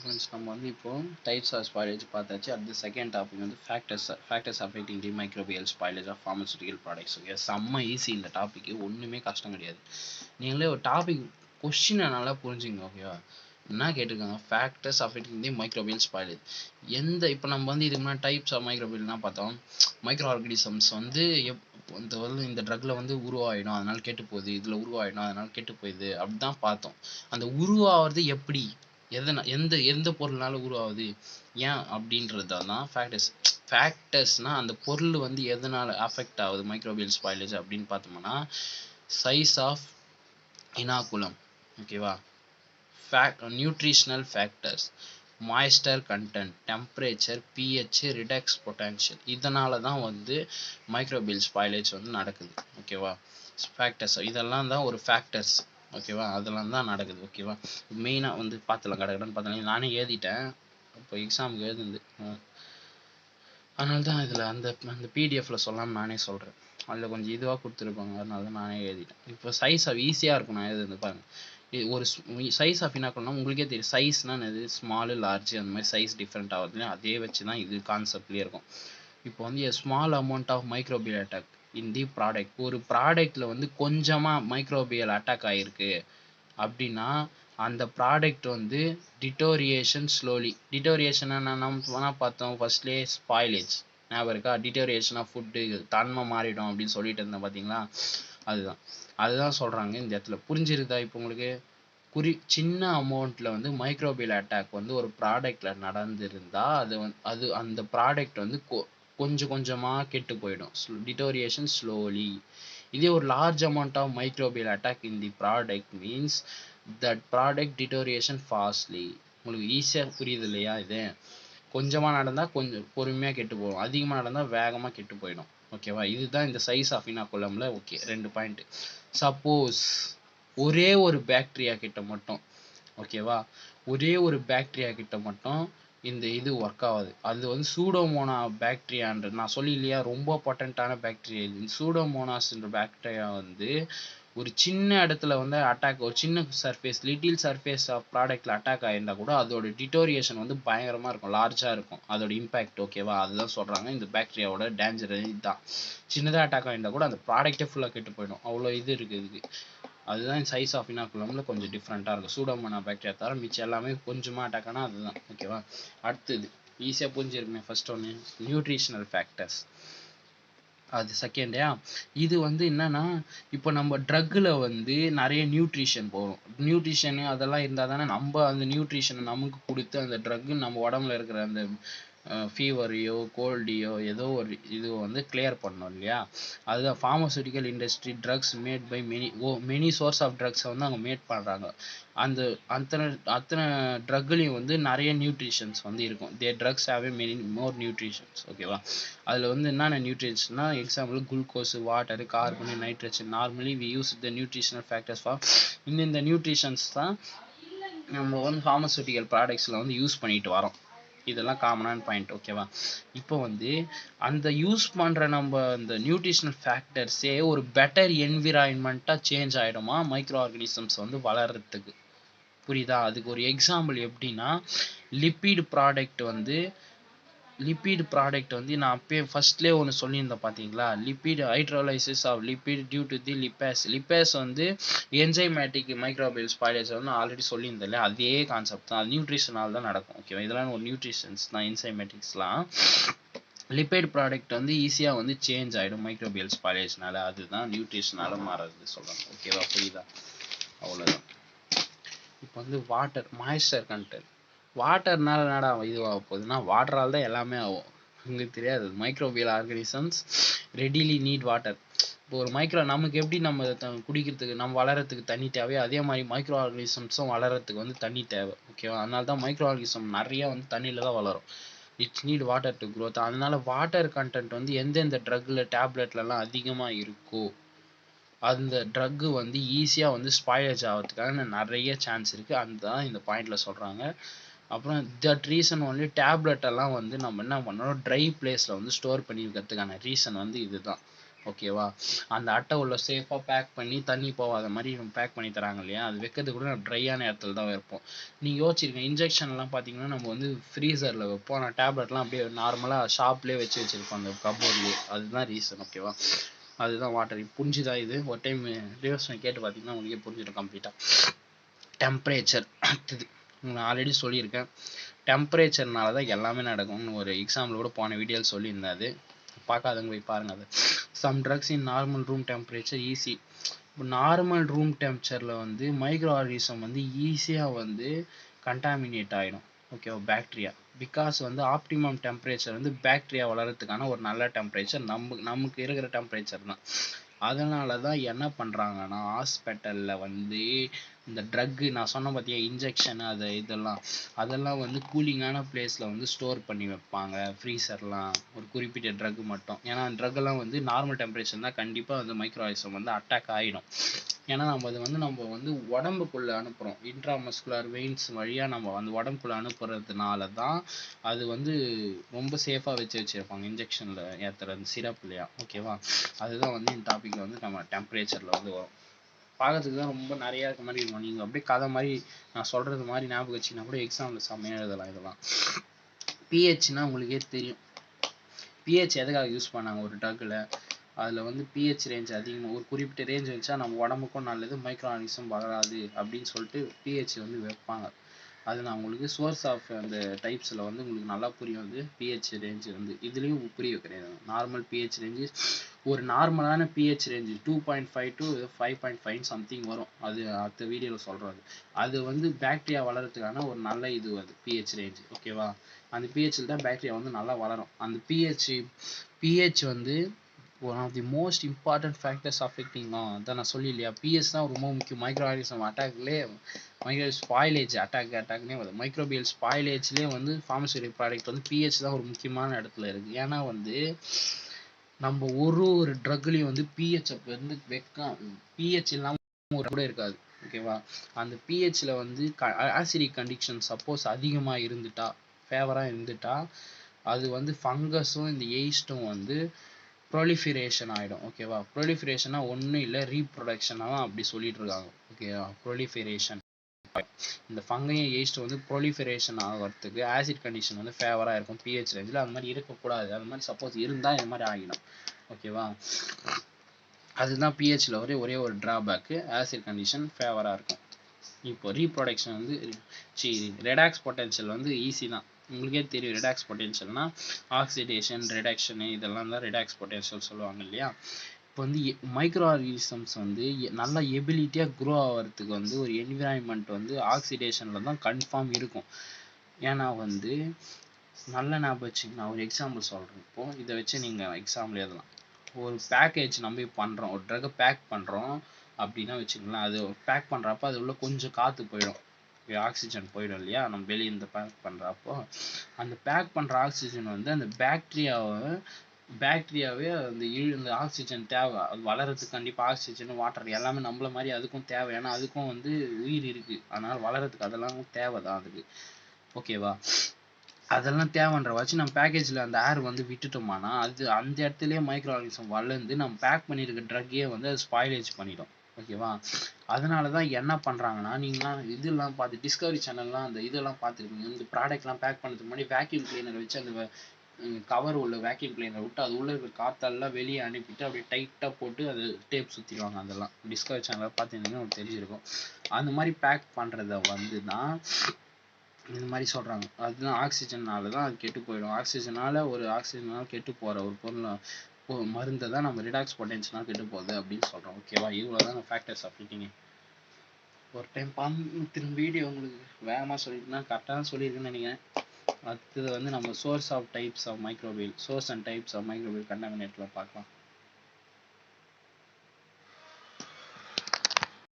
Friends நம்ம வந்து இப்போ டைப்ஸ் ஆஃப் ஸ்பாயிலேஜ் பார்த்தாச்சு. அடுத்த செகண்ட் டாபிக் வந்து factors affecting the microbial spoilage of pharmaceutical products. Okay, செம்ம ஈஸி இந்த டாபிக், ஒன்றுமே கஷ்டம் கிடையாது. நீங்களே ஒரு டாபிக் கொஸ்டினை நல்லா புரிஞ்சுங்க. ஓகேவா, என்ன கேட்டிருக்காங்க? Factors affecting the microbial spoilage. இப்போ நம்ம வந்து இதுக்கு முன்னாடி டைப்ஸ் ஆஃப் மைக்ரோபியல்னா பார்த்தோம். மைக்ரோ ஆர்கனிசம்ஸ் வந்து இந்த ட்ரக்ல வந்து உருவாயிடும், அதனால கெட்டு போகுது, இதில் உருவாயிடும், அதனால கெட்டு போயிடுது, அப்படிதான் பார்த்தோம். அந்த உருவாகிறது எப்படி, எந்த எந்த பொருள்னால உருவாகுது, ஏன் அப்படின்றது தான் ஃபேக்டர்ஸ். ஃபேக்டர்ஸ்னால் அந்த பொருள் வந்து எதனால் அஃபெக்ட் ஆகுது மைக்ரோபியல் ஸ்பாயிலேஜ் அப்படின்னு பார்த்தோம்னா, சைஸ் ஆஃப் இனாகுலம், ஓகேவா, nutritional factors, moisture content, temperature, pH, redox potential, இதனால தான் வந்து மைக்ரோபியல் ஸ்பாயிலேஜ் வந்து நடக்குது. ஓகேவா, ஃபேக்டர்ஸ் இதெல்லாம் தான் ஒரு ஃபேக்டர்ஸ். ஓகேவா, அதெல்லாம் தான் நடக்குது. ஓகேவா, மெயினாக வந்து பார்த்துலாம் கடகடன்னு பார்த்தலாம். நானே எழுதிட்டேன் இப்போ எக்ஸாமுக்கு எழுதுந்து, அதனால தான் இதில் அந்த பிடிஎஃப்பில் சொல்லாமல் நானே சொல்கிறேன். அதில் கொஞ்சம் இதுவாக கொடுத்துருப்பாங்க, அதனால தான் நானே எழுதிட்டேன். இப்போ சைஸ் ஈஸியாக இருக்கும், நான் எழுதுந்து பாருங்கள். ஒரு சைஸ் ஆஃப் இனாகுலம்னா உங்களுக்கே தெரியும். சைஸ்னால் எது, ஸ்மாலு, லார்ஜ், அந்த மாதிரி சைஸ் டிஃப்ரெண்ட் ஆகுது. அதே வச்சு தான் இது கான்செப்ட்லேயே இருக்கும். இப்போ வந்து small amount of microbial attack in the product. ஒரு ப்ராடக்டில் வந்து கொஞ்சமாக மைக்ரோபியல் அட்டாக் ஆகிருக்கு அப்படின்னா அந்த ப்ராடக்ட் வந்து டிட்டோரியேஷன் ஸ்லோலி. டிட்டோரியேஷன் நம்ம பார்த்தோம் ஃபர்ஸ்ட்லேயே, ஸ்பாயிலேஜ் ஞாபகம் இருக்கா? டிட்டோரியேஷன் ஆஃப் ஃபுட்டு, தன்மை மாறிடும் அப்படின்னு சொல்லிட்டு இருந்தேன் பார்த்தீங்களா? அதுதான் சொல்கிறாங்க இந்த இடத்துல. புரிஞ்சிருதா இப்போ உங்களுக்கு? சின்ன அமௌண்ட்டில் வந்து மைக்ரோபியல் அட்டாக் வந்து ஒரு ப்ராடக்டில் நடந்திருந்தா அது அந்த ப்ராடக்ட் வந்து கொஞ்சம் கொஞ்சமாக கெட்டு போயிடும். Deterioration slowly. இதே ஒரு large amount of microbial attack in the product means that product deterioration fastly. உங்களுக்கு ஈஸியாக புரியுது இல்லையா? இது கொஞ்சமாக நடந்தால் கொஞ்சம் பொறுமையாக கெட்டு போகும், அதிகமாக நடந்தால் வேகமாக கெட்டு போயிடும். ஓகேவா, இதுதான் இந்த சைஸ் ஆஃப் இனாகுலம்ல. Okay, 2 point. சப்போஸ் ஒரே ஒரு பாக்டீரியா கிட்ட மட்டும், ஓகேவா, ஒரே ஒரு பாக்டீரியா கிட்ட மட்டும் இந்த இது ஒர்க் ஆகாது. அது வந்து சூடோமோனா பாக்டீரியான்றது நான் சொல்லி இல்லையா, ரொம்ப பொட்டன்ட்டான பாக்டீரியா. இது சூடோமோனாஸ்ன்ற பாக்டீரியா வந்து ஒரு சின்ன இடத்துல வந்து அட்டாக், ஒரு சின்ன சர்ஃபேஸ், லிட்டில் சர்ஃபேஸ் ஆஃப் ப்ராடக்ட்ல அட்டாக் ஆயிருந்தா கூட அதோட டிட்டோரியேஷன் வந்து பயங்கரமா இருக்கும், லார்ஜா இருக்கும் அதோட இம்பாக்ட். ஓகேவா, அதுதான் சொல்றாங்க இந்த பாக்டீரியாவோட டேஞ்சர் இதுதான். சின்னதாக அட்டாக் ஆயிருந்தா கூட அந்த ப்ராடக்டே ஃபுல்லாக கெட்டு போயிடும், அவ்வளோ இது இருக்கு இதுக்கு. அதுதான் சைஸ் ஆஃப் இனாகுலம்ல கொஞ்சம் டிஃப்ரெண்ட்டாக இருக்கும். சூடோமோனா பாக்டீரியா தவிர மிச்சம் எல்லாமே கொஞ்சமாக அட்டாக் ஆனால் அதுதான். ஓகேவா, அடுத்தது ஈஸியாக புரிஞ்சிருக்குமே. ஃபர்ஸ்ட் ஒன்று நியூட்ரிஷனல் ஃபேக்டர்ஸ், அது செகண்டா. இது வந்து என்னன்னா, இப்போ நம்ம ட்ரக்கில் வந்து நிறைய நியூட்ரிஷன் போகும். நியூட்ரிஷனு அதெல்லாம் இருந்தால் தானே நம்ம அந்த நியூட்ரிஷனை நமக்கு கொடுத்து அந்த ட்ரக்கு நம்ம உடம்புல இருக்கிற அந்த ஃபீவரையோ கோல்டையோ ஏதோ ஒரு இது வந்து கிளியர் பண்ணணும் இல்லையா? அதுதான் pharmaceutical industry drugs made by many source of ட்ரக்ஸை வந்து அவங்க மேட் பண்ணுறாங்க. அந்த அத்தனை அத்தனை ட்ரக்லையும் வந்து நிறைய நியூட்ரிஷன்ஸ் வந்து இருக்கும். Drugs have many more nutritions. ஓகேவா, அதில் வந்து என்னென்ன நியூட்ரிஷன்ஸ்னா, example glucose, water, carbon, nitrogen. Normally we use the nutritional factors for இந்த நியூட்ரிஷன்ஸ் தான் நம்ம வந்து ஃபார்மசூட்டிக்கல் ப்ராடக்ட்ஸில் வந்து யூஸ் பண்ணிட்டு வரோம். இதெல்லாம் காமனான பாயிண்ட். ஓகேவா, இப்போ வந்து அந்த யூஸ் பண்ணுற நம்ம இந்த நியூட்ரிஷனல் ஃபேக்டர்ஸே ஒரு பெட்டர் என்விரான்மெண்ட்டாக சேஞ்ச் ஆகிடுமா மைக்ரோ ஆர்கனிசம்ஸ் வந்து வளர்கிறதுக்கு? புரியுதா? அதுக்கு ஒரு எக்ஸாம்பிள் எப்படின்னா, லிப்பிட் ப்ராடக்ட் வந்து நான் அப்பயே ஃபர்ஸ்ட்லேயே ஒன்று சொல்லியிருந்தேன் பார்த்தீங்களா? Lipid hydrolysis of lipid due to the lipase வந்து என்சைமேட்டிக் மைக்ரோபியல் ஸ்பாயிலேஜ் வந்து ஆல்ரெடி சொல்லியிருந்தேன். அதே கான்செப்ட் தான், அது நியூட்ரிஷனால் தான் நடக்கும். ஓகேவா, இதெல்லாம் ஒரு நியூட்ரிஷன்ஸ் தான், என்சைமேட்டிக்ஸ்லாம். லிப்பிட் ப்ராடக்ட் வந்து ஈஸியாக வந்து சேஞ்ச் ஆகிடும் மைக்ரோபியல் ஸ்பாயிலேஜ்னால, அதுதான் நியூட்ரிஷனால மாறுறது சொல்கிறாங்க. ஓகேவா, புரியுதா? அவ்வளோதான். இப்போ வந்து வாட்டர், மாய்ஸ்டர் கண்டென்ட். வாட்டர்னால என்னடா இதுவாக போகுதுன்னா, வாட்டரால் தான் எல்லாமே ஆகும். உங்களுக்கு தெரியாது, microbial organisms readily NEET water. இப்போ ஒரு நமக்கு எப்படி நம்ம குடிக்கிறதுக்கு, நம்ம வளரத்துக்கு தண்ணி தேவையோ, அதே மாதிரி மைக்ரோ ஆர்கனிசம்ஸும் வளரத்துக்கு வந்து தண்ணி தேவை. ஓகேவா, அதனால தான் மைக்ரோ ஆர்கனிசம் நிறைய வந்து தண்ணியில் தான் வளரும். It's NEET water to growth. அதனால வாட்டர் கண்டென்ட் வந்து எந்தெந்த ட்ரக்கில், டேப்லெட்லலாம் அதிகமாக இருக்கோ அந்த ட்ரக்கு வந்து ஈஸியாக வந்து ஸ்பாயிலேஜ் ஆகிறதுக்கான நிறைய சான்ஸ் இருக்குது. அதுதான் இந்த பாயிண்டில் சொல்கிறாங்க. அப்புறம் தட் ரீசன் ஒன்லி டேப்லெட் எல்லாம் வந்து நம்ம என்ன பண்ணணும், ட்ரை பிளேஸில் வந்து ஸ்டோர் பண்ணி வைக்கிறதுக்கான ரீசன் வந்து இதுதான். ஓகேவா? அந்த அட்டை உள்ள சேஃபா பேக் பண்ணி தண்ணி போகாத மாதிரி பேக் பண்ணி தராங்க இல்லையா? அது வைக்கிறது கூட ட்ரையான இடத்துல தான் வைப்போம். நீங்க யோசிச்சிருக்கீங்க, இன்ஜெக்ஷன்லாம் பார்த்தீங்கன்னா நம்ம வந்து ஃப்ரீசர்ல வைப்போம். ஆனால் டேப்லெட்லாம் அப்படியே நார்மலா ஷாப்லேயே வச்சிருப்போம் அந்த கபோர்ட்லேயே. அதுதான் ரீசன். ஓகேவா? அதுதான் வாட்டர். புரிஞ்சுதா இது? ஒரு டைம் ரிவர்ஸ் கேட்டு பார்த்தீங்கன்னா உங்களுக்கே புரிஞ்சிடும் கம்ப்ளீட்டா. டெம்பரேச்சர் அடுத்தது நான் ஆல்ரெடி சொல்லியிருக்கேன். டெம்பரேச்சர்னால தான் எல்லாமே நடக்கும்னு ஒரு எக்ஸாம்பிள் கூட போன வீடியோவில் சொல்லியிருந்தேன். அது பார்க்காதவங்க போய் பாருங்க. அது some drugs in normal room temperature easy. இப்போ நார்மல் ரூம் டெம்பரேச்சரில் வந்து மைக்ரோ ஆர்கானிசம் வந்து ஈஸியாக வந்து கண்டாமினேட் ஆகிடும். ஓகேவா? பாக்டீரியா. பிகாஸ் வந்து ஆப்டிமம் டெம்பரேச்சர் வந்து பாக்டீரியா வளர்கிறதுக்கான ஒரு நல்ல டெம்பரேச்சர் நமக்கு இருக்கிற டெம்பரேச்சர் தான். அதனால தான் என்ன பண்ணுறாங்கன்னா ஹாஸ்பிட்டலில் வந்து இந்த ட்ரக்கு நான் சொன்ன பார்த்தியா இன்ஜெக்ஷன் அதெல்லாம் வந்து கூலிங்கான பிளேஸில் வந்து ஸ்டோர் பண்ணி வைப்பாங்க. ஃப்ரீசர்லாம் ஒரு குறிப்பிட்ட ட்ரக் மட்டும். ஏன்னா ட்ரக்கெல்லாம் வந்து நார்மல் டெம்பரேச்சர் தான் கண்டிப்பாக வந்து மைக்ரோ ஆர்கானிசம் வந்து அட்டாக் ஆகிடும். ஏன்னா நம்ம வந்து உடம்புக்குள்ளே அனுப்புகிறோம். இன்ட்ராமஸ்குலர் வெயின்ஸ் வழியாக நம்ம வந்து உடம்புக்குள்ளே அனுப்புறதுனால தான் அது வந்து ரொம்ப சேஃபாக வச்சுருப்பாங்க இன்ஜெக்ஷனில் ஏற்றுற அந்த சிரப் இல்லையா? ஓகேவா? அதுதான் வந்து இந்த டாப்பிக்கில் வந்து நம்ம டெம்பரேச்சரில் வந்து வரும். பார்க்கறதுக்கு தான் ரொம்ப நிறையா இருக்க மாதிரி இருக்கும். நீங்கள் அப்படியே கதை மாதிரி நான் சொல்கிறது மாதிரி ஞாபகம் வச்சிங்கன்னா கூட எக்ஸாமில் செம்மையாக எழுதலாம். இதெல்லாம் பிஹெச்னா உங்களுக்கே தெரியும். பிஹெச் எதுக்காக யூஸ் பண்ணாங்க ஒரு ட்ரக்கில்? அதில் வந்து பிஹெச் ரேஞ்ச் அதிகமாக ஒரு குறிப்பிட்ட ரேஞ்ச் வச்சா நம்ம உடம்புக்கும் நல்லது, மைக்ரோ ஆர்கானிசம் வளராது அப்படின்னு சொல்லிட்டு பிஹெச் வந்து வைப்பாங்க. அது நான் உங்களுக்கு சோர்ஸ் ஆஃப் அந்த டைப்ஸில் வந்து உங்களுக்கு நல்லா புரியும். வந்து பிஹெச் ரேஞ்சு வந்து இதுலேயும் புரிய கிடையாது. நார்மல் பிஹெச் ரேஞ்சு ஒரு நார்மலான பிஹெச் ரேஞ்சு 2.5 to 5.5 சம்திங் வரும். அது அடுத்த வீடியோவில் சொல்கிறது. அது வந்து பாக்டீரியா வளர்கிறதுக்கான ஒரு நல்ல இது அது பிஹெச் ரேஞ்சு. ஓகேவா? அந்த பிஹெச்சில் தான் பாக்டீரியா வந்து நல்லா வளரும். அந்த பிஹெச் வந்து one of the most important factors affecting அதான் நான் சொல்லி இல்லையா? பிஹெச் தான் ரொம்ப முக்கியம். மைக்ரோ ஆர்கானிசம் அட்டாக்லேயே மைக்ரோபியல் ஸ்பாயிலேஜ் அட்டாக்னே வருது. மைக்ரோபியல் ஸ்பாயிலேஜ்லேயே வந்து ஃபார்மசூட்டிக்கல் ப்ராடக்ட் வந்து பிஹெச் தான் ஒரு முக்கியமான இடத்துல இருக்குது. ஏன்னா வந்து நம்ம ஒரு ட்ரக்லையும் வந்து பிஹெச் வந்து பிஹெச் இல்லாமல் ஒரு கூட இருக்காது. ஓகேவா? அந்த பிஹெச்சில் வந்து ஆசிடிக் கண்டிஷன் சப்போஸ் அதிகமாக இருந்துட்டா ஃபேவராக இருந்துட்டா அது வந்து ஃபங்கஸும் இந்த எய்ஸ்ட்டும் வந்து ப்ரொலிஃபிரேஷன் ஆகிடும். ஓகேவா? ப்ரொலிஃபிரேஷனா ஒன்றும் இல்லை, ரீப்ரொடக்ஷனாக தான் அப்படி சொல்லிட்டு இருக்காங்க. ஓகேவா? ப்ரொலிஃபிரேஷன் இந்த ஃபங்கையும் ஈஸ்ட் வந்து ப்ரொலிஃபரேஷன் ஆகிறதுக்கு ஆசிட் கண்டிஷன் வந்து ஃபேவராக இருக்கும் பிஹெச் ரேஞ்சில். அது மாதிரி இருக்கக்கூடாது. அது மாதிரி சப்போஸ் இருந்தால் இந்த மாதிரி ஆகிடும். ஓகேவா? அதுதான் பிஹெச்சில் ஒரே ஒரு ட்ராபேக்கு. ஆசிட் கண்டிஷன் ஃபேவராக இருக்கும். இப்போ ரீப்ரொடக்ஷன் வந்து ரெடாக்ஸ் பொட்டென்ஷியல் வந்து ஈஸி தான். உங்களுக்கே தெரியும் ரெடாக்ஸ் பொட்டென்ஷியல்னா ஆக்சிடேஷன் ரிடக்ஷனு இதெல்லாம் தான் ரெடாக்ஸ் பொட்டென்ஷியல் சொல்லுவாங்க இல்லையா? இப்போ வந்து மைக்ரோ ஆர்கானிசம்ஸ் வந்து நல்லா எபிலிட்டியாக க்ரோ ஆகிறதுக்கு வந்து ஒரு என்விரான்மெண்ட் வந்து ஆக்சிடேஷனில் தான் கன்ஃபார்ம் இருக்கும். ஏன்னா வந்து நல்ல ஞாபகம் வச்சுங்க. நான் ஒரு எக்ஸாம்பிள் சொல்கிறேன். இப்போது இதை வச்சு நீங்கள் எக்ஸாம்பிள் எழுதலாம். ஒரு பேக்கேஜ் நம்ம பண்ணுறோம், ஒரு ட்ரக்கை பேக் பண்ணுறோம் அப்படின்னா வச்சுக்கலாம். அது பேக் பண்ணுறப்ப அது உள்ள கொஞ்சம் காற்று போயிடும், ஆக்சிஜன் போயிடும் இல்லையா? நம்ம வெளியே இந்த பேக் பண்ணுறப்போ அந்த பேக் பண்ணுற ஆக்சிஜன் வந்து அந்த பாக்டீரியாவே அந்த ஆக்சிஜன் தேவை. அது வளர்கிறதுக்கு கண்டிப்பாக ஆக்சிஜன் வாட்டர் எல்லாமே நம்மள மாதிரி அதுக்கும் தேவை. ஏன்னா அதுக்கும் வந்து உயிர் இருக்குது. அதனால் வளர்கிறதுக்கு அதெல்லாம் தேவை தான் அதுக்கு. ஓகேவா? அதெல்லாம் தேவைன்ற வச்சு நம்ம பேக்கேஜில் அந்த ஏர் வந்து விட்டுட்டோம்னா அது அந்த இடத்துலயே மைக்ரோ ஆர்கானிசம் வளர்ந்து நம்ம பேக் பண்ணியிருக்க ட்ரக்கையே வந்து அது ஸ்பாயிலேஜ் பண்ணிடும். ஓகேவா? அதனால தான் என்ன பண்ணுறாங்கன்னா, நீங்களாம் இதெல்லாம் பார்த்து டிஸ்கவரி சேனல்லாம் அந்த இதெல்லாம் பார்த்துருக்கீங்க. இந்த ப்ராடக்ட்லாம் பேக் பண்ணுறதுக்கு முன்னாடி வேக்யூம் கிளீனர் வச்சு அந்த கவர் உள்ள வேக்யூம் கிளீனர் விட்டு அது உள்ள இருக்கிற காற்றெல்லாம் வெளியே அனுப்பிட்டு அப்படியே டைட்டாக போட்டு அது டேப் சுற்றிடுவாங்க. அதெல்லாம் டிஸ்கவரி சேனலில் பார்த்துருந்தீங்கன்னா உங்களுக்கு தெரிஞ்சிருக்கும். அந்த மாதிரி பேக் பண்ணுறத வந்து தான் இந்த மாதிரி சொல்கிறாங்க. அதுதான் ஆக்சிஜனால தான் அது கெட்டு போயிடும். ஆக்சிஜனால் கெட்டு போகிற ஒரு பொருள் மருந்தை தான் நம்ம ரிடாக்ஸ் பொட்டென்ஷியல் கெட்டு போகுது அப்படின்னு சொல்கிறோம். ஓகேவா? இவ்வளோ தான் ஃபேக்டர்ஸ் ஆஃப் ஹீட்டிங். ஒரு டைம் திரும்ப வீடியோ உங்களுக்கு வேகமாக சொல்லிட்டுனா கரெக்டாக தான் சொல்லியிருக்குன்னு நினைக்கிறேன். அடுத்தது வந்து நம்ம source and types of microbial கண்டாமினேட்டில் பார்க்கலாம்.